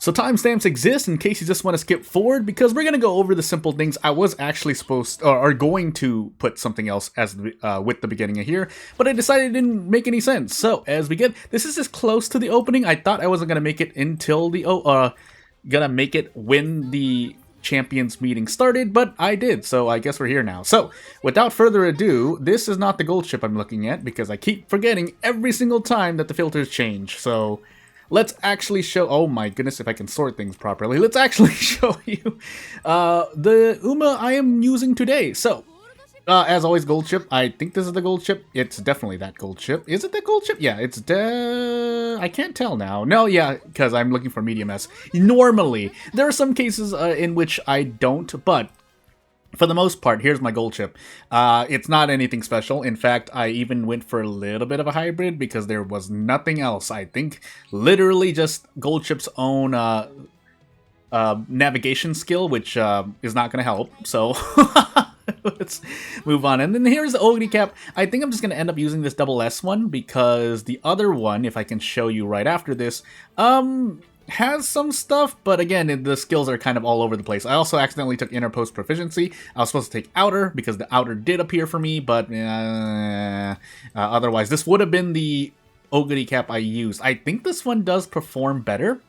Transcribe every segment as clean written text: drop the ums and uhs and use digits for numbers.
So timestamps exist in case you just want to skip forward, because we're going to go over the simple things. I was actually supposed or going to put something else as with the beginning of here, but I decided it didn't make any sense. So as we get, this is as close to the opening. I thought I wasn't going to make it until the gonna make it when the champions meeting started, but I did, so I guess we're here now. So without further ado, this is not the gold ship I'm looking at, because I keep forgetting every single time that the filters change. So let's actually show, oh my goodness, if I can sort things properly, let's actually show you the Uma I am using today. So as always, gold ship. I think this is the gold ship. It's definitely that gold ship. Is it the gold ship? Yeah, it's I can't tell now. No, yeah, because I'm looking for medium S. Normally, there are some cases in which I don't, but for the most part, here's my gold chip. It's not anything special. In fact, I even went for a little bit of a hybrid because there was nothing else. I think literally just gold chip's own navigation skill, which is not going to help. So let's move on. And then here's the Oguri cap. I think I'm just going to end up using this double S one because the other one, if I can show you right after this, has some stuff, but again, the skills are kind of all over the place. I also accidentally took inner post proficiency. I was supposed to take outer because the outer did appear for me, but otherwise, this would have been the Oguri cap I used. I think this one does perform better,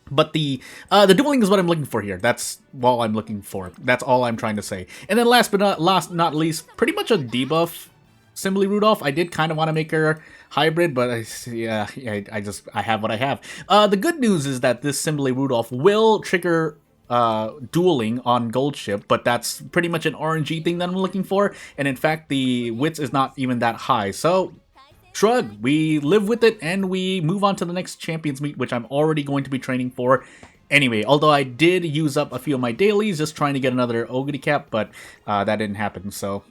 but the dueling is what I'm looking for here. That's all I'm looking for. That's all I'm trying to say. And then last but not least, pretty much a debuff Symboli Rudolf. I did kind of want to make her hybrid, but I have what I have. The good news is that this Symboli Rudolf will trigger dueling on gold ship, but that's pretty much an RNG thing that I'm looking for. And in fact, the wits is not even that high. So shrug, we live with it and we move on to the next champions meet, which I'm already going to be training for. Anyway, although I did use up a few of my dailies just trying to get another Oguri cap, but that didn't happen, so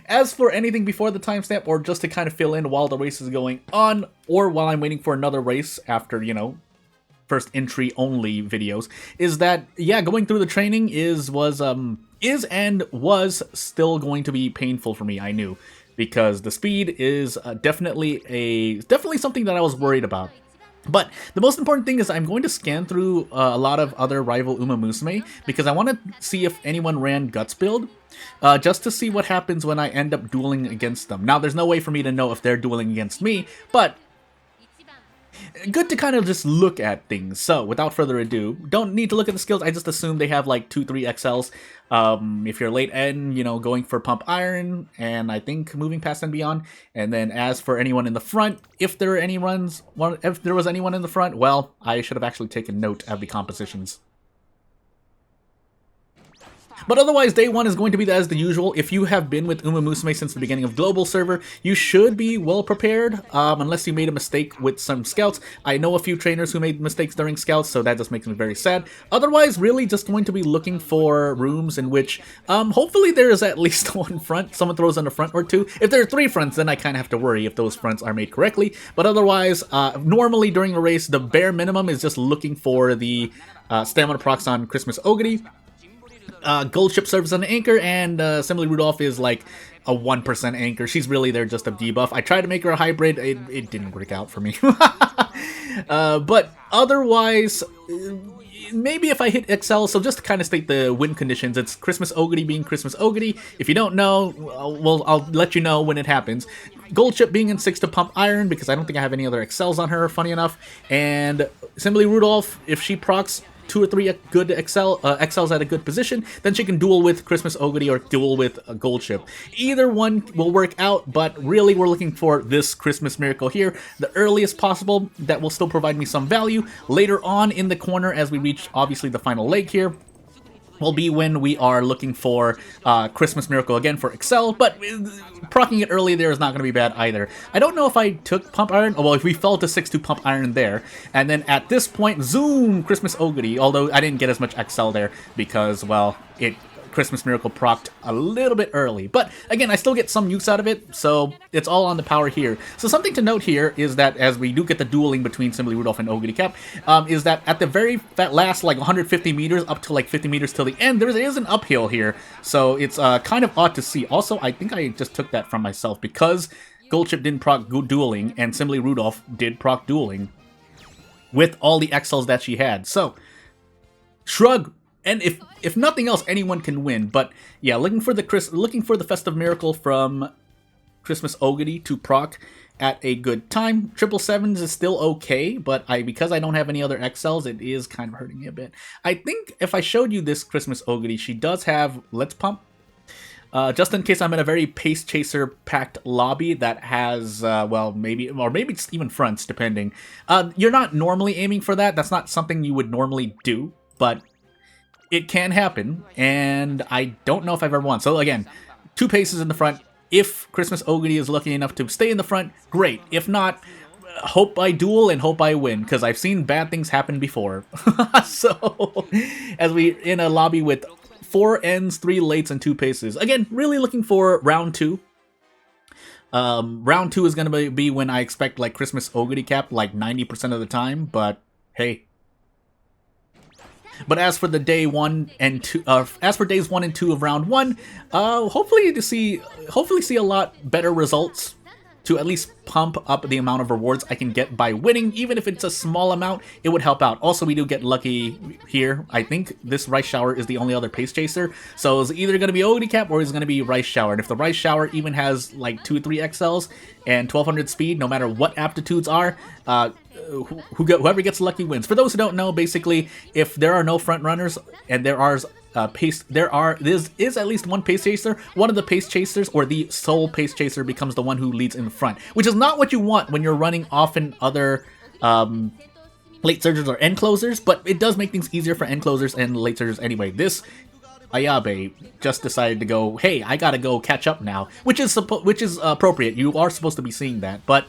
as for anything before the timestamp, or just to kind of fill in while the race is going on, or while I'm waiting for another race after, you know, first entry only videos, is that, yeah, going through the training was still going to be painful for me, I knew, because the speed is definitely something that I was worried about. But the most important thing is I'm going to scan through a lot of other rival Uma Musume, because I want to see if anyone ran Guts build, just to see what happens when I end up dueling against them. Now, there's no way for me to know if they're dueling against me, but good to kind of just look at things. So, without further ado, don't need to look at the skills. I just assume they have like 2-3 XLs. If you're late N, you know, going for pump iron, and I think moving past and beyond. And then as for anyone in the front, if there was anyone in the front, well, I should have actually taken note of the compositions. But otherwise, day one is going to be as the usual. If you have been with Uma Musume since the beginning of Global Server, you should be well prepared, unless you made a mistake with some scouts. I know a few trainers who made mistakes during scouts, so that just makes me very sad. Otherwise, really just going to be looking for rooms in which, hopefully there is at least one front. Someone throws in a front or two. If there are 3 fronts, then I kind of have to worry if those fronts are made correctly. But otherwise, normally during a race, the bare minimum is just looking for the stamina procs on Xmas Oguri. Gold ship serves as an anchor, and Symboli Rudolf is like a 1% anchor. She's really there just a debuff. I tried to make her a hybrid. It didn't work out for me. But otherwise, maybe if I hit XL, so just to kind of state the win conditions, it's Xmas Oguri being Xmas Oguri. If you don't know, well, I'll let you know when it happens. Gold ship being in 6 to pump iron, because I don't think I have any other XLs on her, funny enough. And Symboli Rudolf, if she procs 2 or 3 good XLs at a good position, then she can duel with Xmas Oguri or duel with a gold ship. Either one will work out, but really we're looking for this Christmas miracle here, the earliest possible, that will still provide me some value. Later on in the corner, as we reach obviously the final leg here, will be when we are looking for Christmas Miracle again for Excel, but proccing it early there is not going to be bad either. I don't know if I took Pump Iron, well, if we fell to 6-2 Pump Iron there, and then at this point, zoom, Xmas Oguri, although I didn't get as much Excel there because, well, Christmas Miracle procced a little bit early. But again, I still get some use out of it, so it's all on the power here. So something to note here is that as we do get the dueling between Symboli Rudolf and Oguri Cap, is that at the very last like 150 meters up to like 50 meters till the end, there is an uphill here. So it's kind of odd to see. Also, I think I just took that from myself because Gold Chip didn't proc dueling and Symboli Rudolf did proc dueling. with all the XLs that she had. So, shrug. And if nothing else, anyone can win. But yeah, looking for the Festive Miracle from Xmas Oguri to proc at a good time. 777s is still okay, but because I don't have any other XLs, it is kind of hurting me a bit. I think if I showed you this Xmas Oguri, she does have Let's Pump. Just in case I'm in a very pace chaser packed lobby that has, well, maybe it's even fronts, depending. You're not normally aiming for that. That's not something you would normally do, but it can happen, and I don't know if I've ever won. So again, 2 paces in the front. If Xmas Oguri is lucky enough to stay in the front, great. If not, hope I duel and hope I win, because I've seen bad things happen before. So, as we in a lobby with 4 ends, 3 lates, and 2 paces. Again, really looking for round 2. Round 2 is going to be when I expect like Xmas Oguri cap like 90% of the time, but hey. But as for the day 1 and 2, as for days 1 and 2 of round 1, hopefully see a lot better results to at least pump up the amount of rewards I can get by winning. Even if it's a small amount, it would help out. Also, we do get lucky here. I think this Rice Shower is the only other pace chaser, so it's either going to be Oguri cap or it's going to be Rice Shower. And if the Rice Shower even has like 2 or 3 XLs and 1200 speed, no matter what aptitudes are, whoever gets lucky wins. For those who don't know, basically, if there are no front runners and there is at least one pace chaser, one of the pace chasers or the sole pace chaser becomes the one who leads in front, which is not what you want when you're running often other late surgers or end closers, but it does make things easier for end closers and late surgers anyway. This Ayabe just decided to go, hey, I gotta go catch up now, which is appropriate. You are supposed to be seeing that, but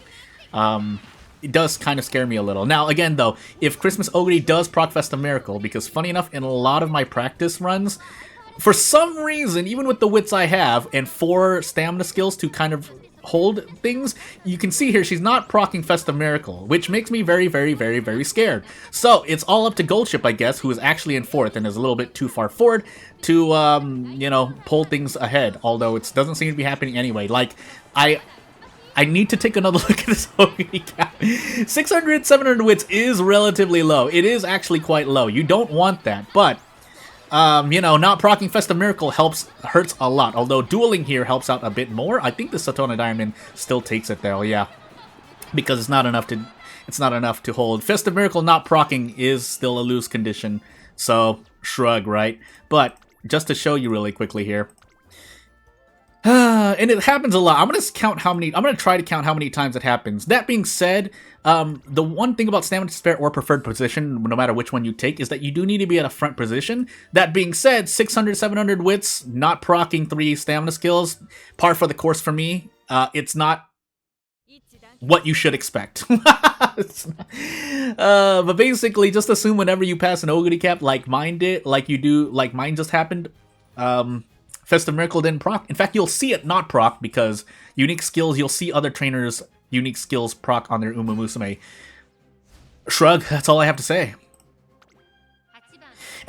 it does kind of scare me a little. Now, again, though, if Xmas Oguri does proc Festive Miracle, because funny enough, in a lot of my practice runs, for some reason, even with the wits I have and 4 stamina skills to kind of hold things, you can see here she's not procking Festive Miracle, which makes me very, very, very, very scared. So it's all up to Goldship, I guess, who is actually in 4th and is a little bit too far forward to, you know, pull things ahead, although it doesn't seem to be happening anyway. Like, I need to take another look at this Oguri cap. 600, 700 wits is relatively low. It is actually quite low. You don't want that, but you know, not procking Festive Miracle hurts a lot. Although dueling here helps out a bit more. I think the Satona Diamond still takes it though, yeah, because it's not enough to hold. Festive Miracle not procking is still a lose condition, so shrug, right? But just to show you really quickly here. And it happens a lot. I'm gonna try to count how many times it happens. That being said, the one thing about Stamina to Spare or Preferred Position, no matter which one you take, is that you do need to be at a front position. That being said, 600, 700 wits, not proccing 3 stamina skills, par for the course for me. It's not what you should expect. But basically, just assume whenever you pass an Oguri cap, like mine did, like mine just happened, Festive Miracle didn't proc. In fact, you'll see it not proc because unique skills, you'll see other trainers' unique skills proc on their Musume. Shrug, that's all I have to say.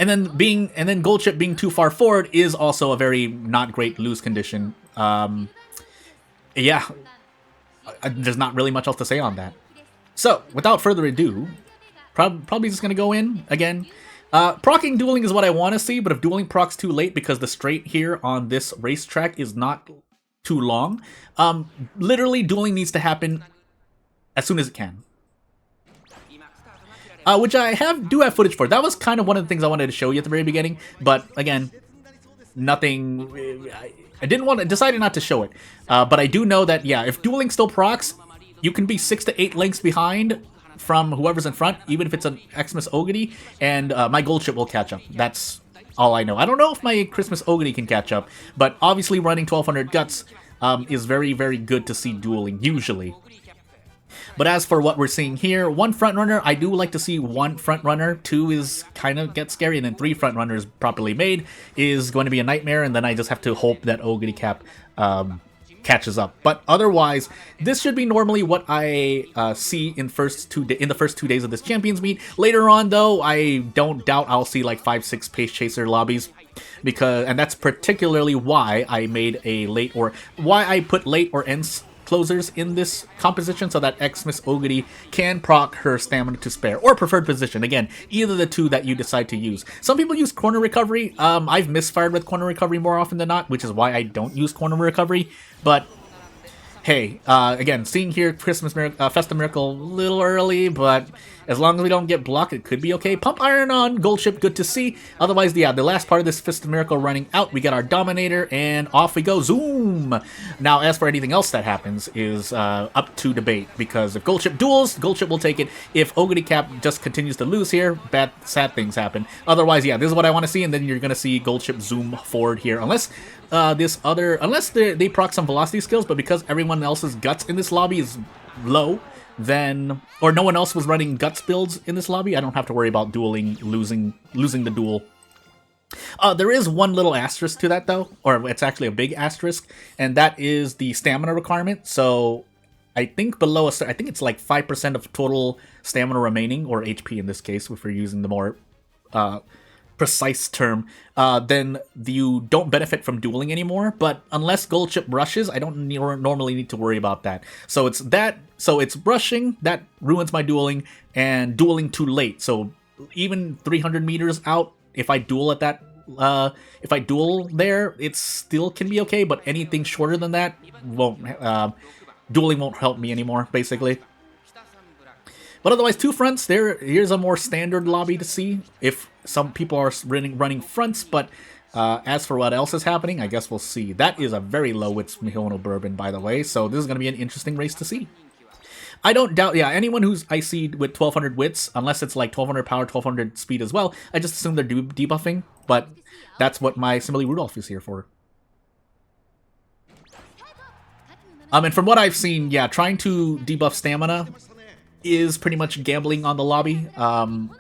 And then Goldship being too far forward is also a very not great lose condition. Yeah, there's not really much else to say on that. So, without further ado, probably just gonna go in again. Procking dueling is what I want to see, but if dueling procs too late because the straight here on this racetrack is not too long, literally dueling needs to happen as soon as it can. Which I do have footage for. That was kind of one of the things I wanted to show you at the very beginning, but again, nothing. I decided not to show it. But I do know that, yeah, if dueling still procs, you can be 6 to 8 lengths behind from whoever's in front, even if it's an Xmas Oguri, and my Goldship will catch up. That's all I know. I don't know if my Xmas Oguri can catch up, but obviously running 1200 guts is very, very good to see dueling, usually. But as for what we're seeing here, 1 front runner, I do like to see 1 front runner, 2 is kind of gets scary, and then 3 front runners properly made is going to be a nightmare, and then I just have to hope that Oguri cap catches up. But otherwise, this should be normally what I see in the first 2 days of this Champions Meet. Later on, though, I don't doubt I'll see like 5-6 Pace Chaser lobbies, and that's particularly why I made a why I put late or ends closers in this composition so that Xmas Oguri can proc her stamina to spare, or preferred position. Again, either the two that you decide to use. Some people use corner recovery. I've misfired with corner recovery more often than not, which is why I don't use corner recovery, but hey, again, seeing here Christmas Miracle, Festive Miracle a little early, but as long as we don't get blocked, it could be okay. Pump Iron on Gold Ship, good to see. Otherwise, yeah, the last part of this Festive Miracle running out, we get our Dominator, and off we go. Zoom! Now, as for anything else that happens is up to debate, because if Gold Ship duels, Gold Ship will take it. If Oguri Cap just continues to lose here, sad things happen. Otherwise, yeah, this is what I want to see, and then you're going to see Gold Ship zoom forward here. Unless they proc some velocity skills, but because everyone else's guts in this lobby is low, then, or no one else was running guts builds in this lobby, I don't have to worry about dueling, losing the duel. There is one little asterisk to that though, or it's actually a big asterisk, and that is the stamina requirement. So I think below I think it's like 5% of total stamina remaining, or HP in this case, if we're using the more precise term, then you don't benefit from dueling anymore. But unless Gold Ship rushes, I don't normally need to worry about that. So it's rushing that ruins my dueling, and dueling too late. So even 300 meters out, if I duel at that, if I duel there, it still can be okay. But anything shorter than that won't. Dueling won't help me anymore, basically. But otherwise, two fronts. Here's a more standard lobby to see if some people are running fronts. But as for what else is happening, I guess we'll see. That is a very low wits Mihono Bourbon, by the way. So this is going to be an interesting race to see. I don't doubt, yeah, anyone who's I see with 1200 wits, unless it's like 1200 power, 1200 speed as well, I just assume they're debuffing. But that's what my Symboli Rudolf is here for. And from what I've seen, yeah, trying to debuff stamina is pretty much gambling on the lobby.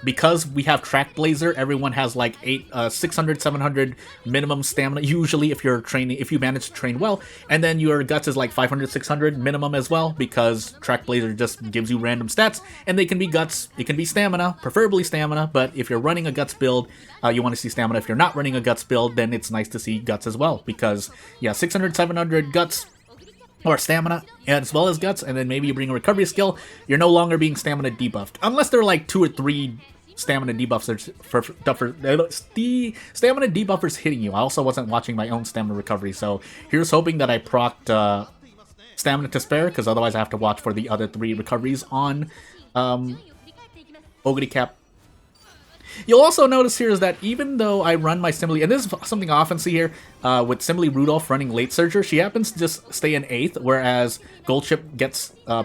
Because we have Track Blazer, everyone has like 600, 700 minimum stamina, usually if you manage to train well, and then your guts is like 500, 600 minimum as well, because Track Blazer just gives you random stats, and they can be guts, it can be stamina, preferably stamina, but if you're running a guts build, you want to see stamina. If you're not running a guts build, then it's nice to see guts as well, because yeah, 600, 700 guts, or stamina, as well as guts, and then maybe you bring a recovery skill, you're no longer being stamina debuffed. Unless there are like 2 or 3 stamina debuffers the stamina debuffers hitting you. I also wasn't watching my own stamina recovery, so here's hoping that I procced stamina to spare, because otherwise I have to watch for the other 3 recoveries on Oguri Cap. You'll also notice here is that even though I run my Symboli, and this is something I often see here with Symboli Rudolf running Late Surger, she happens to just stay in 8th, whereas Gold Ship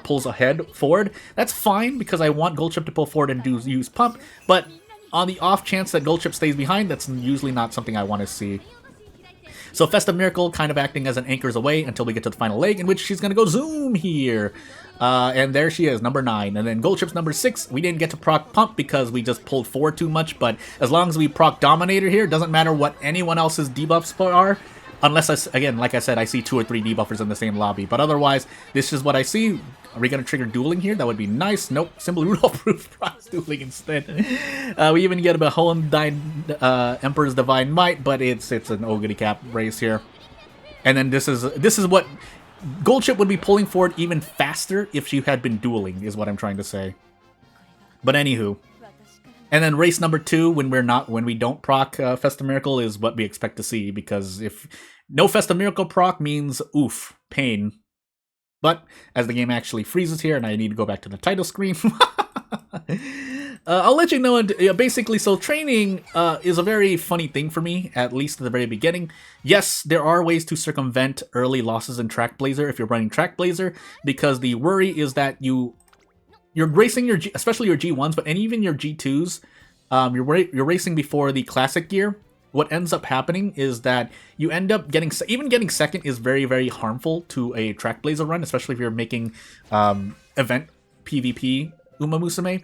pulls ahead forward. That's fine, because I want Gold Ship to pull forward and use Pump, but on the off chance that Gold Ship stays behind, that's usually not something I want to see. So Festive Miracle kind of acting as an anchors away until we get to the final leg, in which she's going to go zoom here. And there she is, number 9. And then Gold Ship's number 6. We didn't get to proc Pump because we just pulled forward too much, but as long as we proc Dominator here, doesn't matter what anyone else's debuffs are, unless, again, like I said, I see 2 or 3 debuffers in the same lobby. But otherwise, this is what I see. Are we going to trigger dueling here? That would be nice. Nope, Symboli Rudolf procs dueling instead. We even get a Beholdine Emperor's Divine Might, but it's an Oguri Cap race here. And then this is what Gold Ship would be pulling forward even faster if she had been dueling, is what I'm trying to say. But anywho. And then race number 2, when we don't proc Festive Miracle, is what we expect to see, because if no Festive Miracle proc means oof, pain. But as the game actually freezes here, and I need to go back to the title screen, I'll let you know. Basically, so training is a very funny thing for me, at least at the very beginning. Yes, there are ways to circumvent early losses in Track Blazer if you're running Track Blazer, because the worry is that you're racing especially your G1s, and even your G2s, you're racing before the classic gear. What ends up happening is that you end up getting second is very, very harmful to a Track Blazer run, especially if you're making event PvP Musume.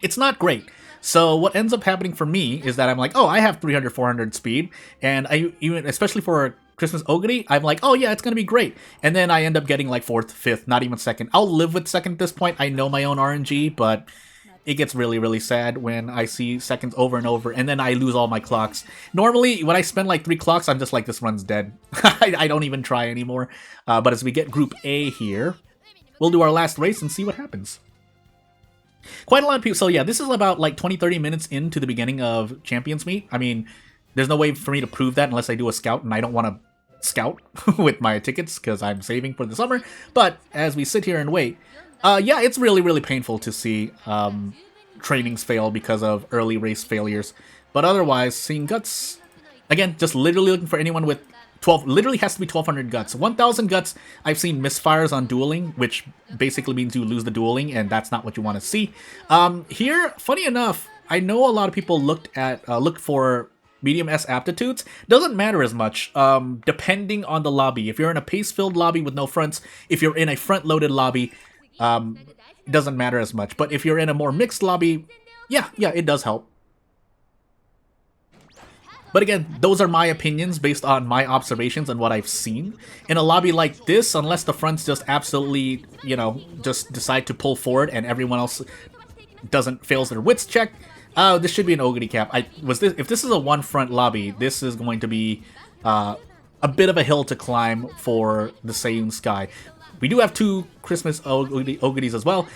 It's not great. So what ends up happening for me is that I'm like, oh, I have 300, 400 speed, and especially for Xmas Oguri, I'm like, oh yeah, it's gonna be great. And then I end up getting like 4th, 5th, not even 2nd. I'll live with 2nd at this point. I know my own RNG, but it gets really, really sad when I see seconds over and over, and then I lose all my clocks. Normally, when I spend like 3 clocks, I'm just like, this run's dead. I don't even try anymore. But as we get Group A here, we'll do our last race and see what happens. Quite a lot of people. So yeah, this is about like 20-30 minutes into the beginning of Champions Meet. I mean, there's no way for me to prove that unless I do a scout, and I don't want to scout with my tickets because I'm saving for the summer. But as we sit here and wait, yeah, it's really, really painful to see trainings fail because of early race failures. But otherwise, seeing guts, again, just literally looking for anyone with 12, literally has to be 1200 guts. 1000 guts, I've seen misfires on dueling, which basically means you lose the dueling, and that's not what you want to see. Here, funny enough, I know a lot of people looked for medium S aptitudes. Doesn't matter as much, depending on the lobby. If you're in a pace-filled lobby with no fronts, if you're in a front-loaded lobby, it doesn't matter as much. But if you're in a more mixed lobby, yeah, it does help. But again, those are my opinions based on my observations and what I've seen. In a lobby like this, unless the fronts just absolutely, just decide to pull forward and everyone else fails their wits check, this should be an Oguri cap. If this is a one-front lobby, this is going to be a bit of a hill to climb for the Seiyun Sky. We do have 2 Xmas Oguris as well.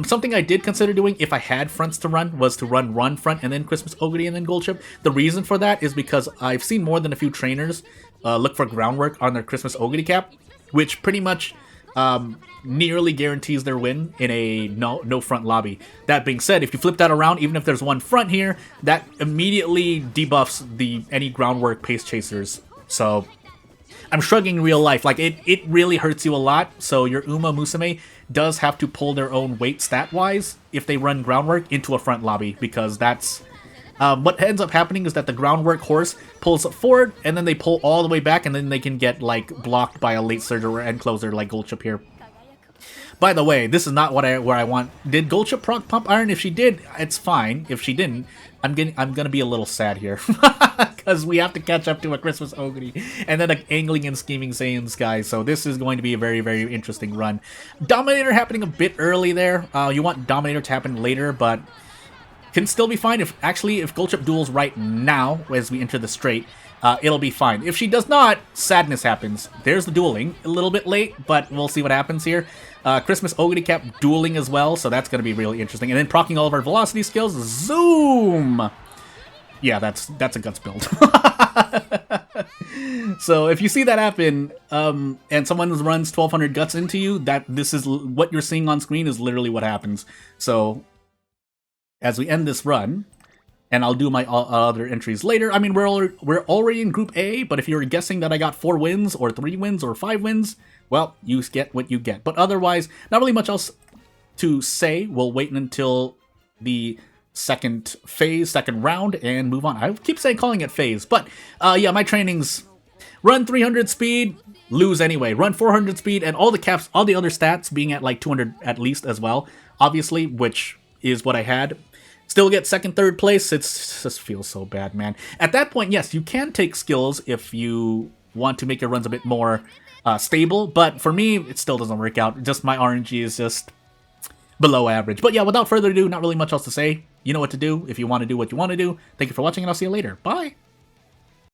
Something I did consider doing if I had fronts to run was to run front and then Xmas Oguri and then gold chip. The reason for that is because I've seen more than a few trainers look for groundwork on their Xmas Oguri cap, which pretty much nearly guarantees their win in a no front lobby. That being said, if you flip that around, even if there's one front here, that immediately debuffs any groundwork pace chasers. So I'm shrugging in real life. Like, it really hurts you a lot, so your Musume does have to pull their own weight stat-wise if they run groundwork into a front lobby, because that's... what ends up happening is that the groundwork horse pulls forward, and then they pull all the way back, and then they can get, like, blocked by a late surger or end closer like Gold Chip here. By the way, this is not where I want. Did Gold Chip proc Pump Iron? If she did, it's fine. If she didn't, I'm gonna be a little sad here. Because we have to catch up to a Xmas Oguri and then an angling and scheming Saiyan Sky. So this is going to be a very, very interesting run. Dominator happening a bit early there. You want Dominator to happen later, but can still be fine. If Gold Chip duels right now as we enter the straight, it'll be fine. If she does not, sadness happens. There's the dueling. A little bit late, but we'll see what happens here. Xmas Oguri cap dueling as well, so that's going to be really interesting. And then proccing all of our velocity skills. Zoom! Yeah, that's a guts build. So if you see that happen, and someone runs 1200 guts into you, this is what you're seeing on screen is literally what happens. So as we end this run, and I'll do my other entries later. I mean, we're already in Group A, but if you're guessing that I got 4 wins, or 3 wins, or 5 wins, well, you get what you get. But otherwise, not really much else to say. We'll wait until the second round, and move on. I keep calling it phase, but yeah, my trainings: run 300 speed, lose anyway. Run 400 speed, and all the caps, all the other stats being at like 200 at least as well, obviously, which is what I had. Still get second, third place. It just feels so bad, man. At that point, yes, you can take skills if you want to make your runs a bit more stable, but for me, it still doesn't work out. Just my RNG is just below average. But yeah, without further ado, not really much else to say. You know what to do if you want to do what you want to do. Thank you for watching, and I'll see you later. Bye!